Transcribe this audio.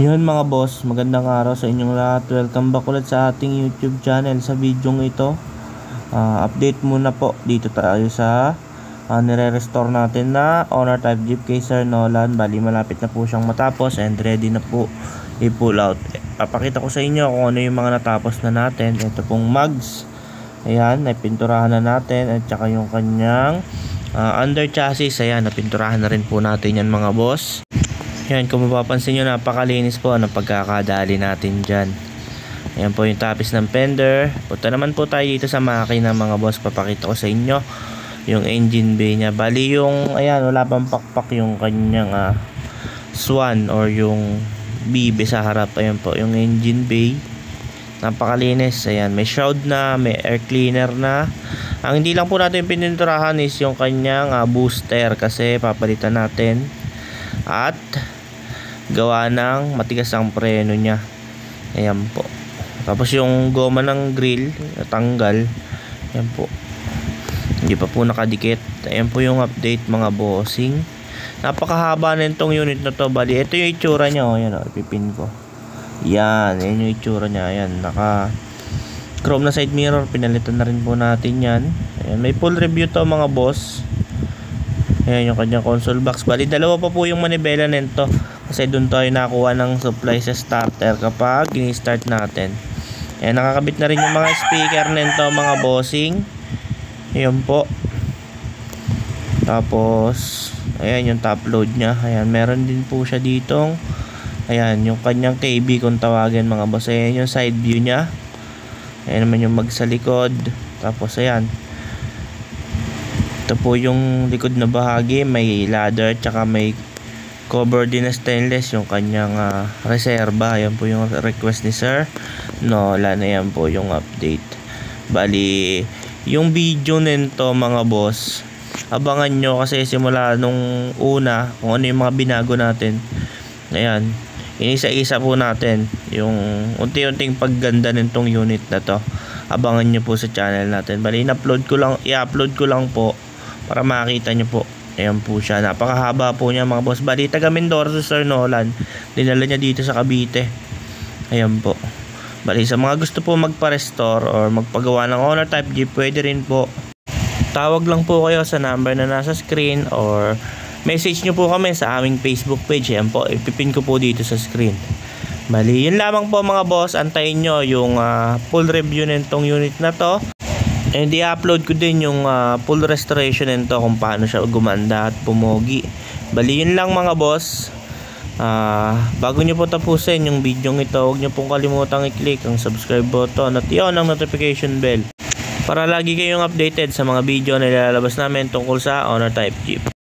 Yun mga boss, magandang araw sa inyong lahat. Welcome back ulit sa ating YouTube channel. Sa video ito, update muna po. Dito tayo sa nire-restore natin na Honor Type Jeep kay Sir Nolan. Bali malapit na po siyang matapos and ready na po i-pull out. Papakita ko sa inyo kung ano yung mga natapos na natin. Ito pong mugs. Ayan, napinturahan na natin. At saka yung kanyang under chassis. Ayan, napinturahan na rin po natin yan mga boss. Yan, kung mapapansin nyo, napakalinis po ng pagkakadali natin dyan. Ayan po yung tapis ng fender. Punta naman po tayo dito sa makina mga boss. Papakita ko sa inyo yung engine bay nya. Bali yung, ayan, wala pang pakpak yung kanyang swan or yung bibe sa harap. Ayan po yung engine bay. Napakalinis. Ayan, may shroud na, may air cleaner na. Ang hindi lang po natin pininturahan is yung kanyang booster kasi papalitan natin. At gawa ng matigas ang preno nya. Ayan po. Tapos yung goma ng grill natanggal. Ayan po. Hindi pa po nakadikit. Ayan po yung update mga bossing. Napakahaba na itong unit na to. Bali ito yung itsura nya. Ayan o, ipipin ko. Yan. Ayan yung itsura nya. Ayan. Naka chrome na side mirror. Pinalitan na rin po natin yan. Ayan. May full review to mga boss. Ayan yung kanyang console box. Bali dalawa pa po yung manibela nito. Kasi doon tayo nakuha ng supply sa starter kapag ini-start natin. Ayan, nakakabit na rin yung mga speaker nito mga bossing. Ayan po. Tapos ayan yung top load nya. Ayan, meron din po siya ditong, ayan yung kanyang KB kung tawagin mga boss. Ayan yung side view nya. Ayan naman yung mag sa likod. Tapos ayan, ito po yung likod na bahagi. May ladder tsaka may cover din na stainless yung kanyang reserva. Ayan po yung request ni Sir Nolan. Ayan po yung update. Bali yung video nito mga boss, abangan nyo kasi simula nung una kung ano yung mga binago natin. Ayan, inisa-isa po natin yung unti-unting pagganda nitong unit na to. Abangan nyo po sa channel natin. Bali i-upload ko lang po para makita nyo po. Ayan po siya. Napakahaba po niya mga boss. Bali taga Mindoro si Sir Nolan. Dinala niya dito sa Cavite. Ayan po. Bali sa mga gusto po magpa-restore or magpagawa ng Honor Type Jeep, pwede rin po. Tawag lang po kayo sa number na nasa screen or message nyo po kami sa aming Facebook page. Ayan po. Ipipin ko po dito sa screen. Bali yun lamang po mga boss. Antayin nyo yung full review nitong unit na to. And i-upload ko din yung full restoration nito kung paano siya gumanda at pumogi. Bali yun lang mga boss. Bago nyo po tapusin yung video ito, huwag nyo pong kalimutang i-click ang subscribe button at i-on ang notification bell para lagi kayong updated sa mga video na ilalabas namin tungkol sa Honor Type Jeep.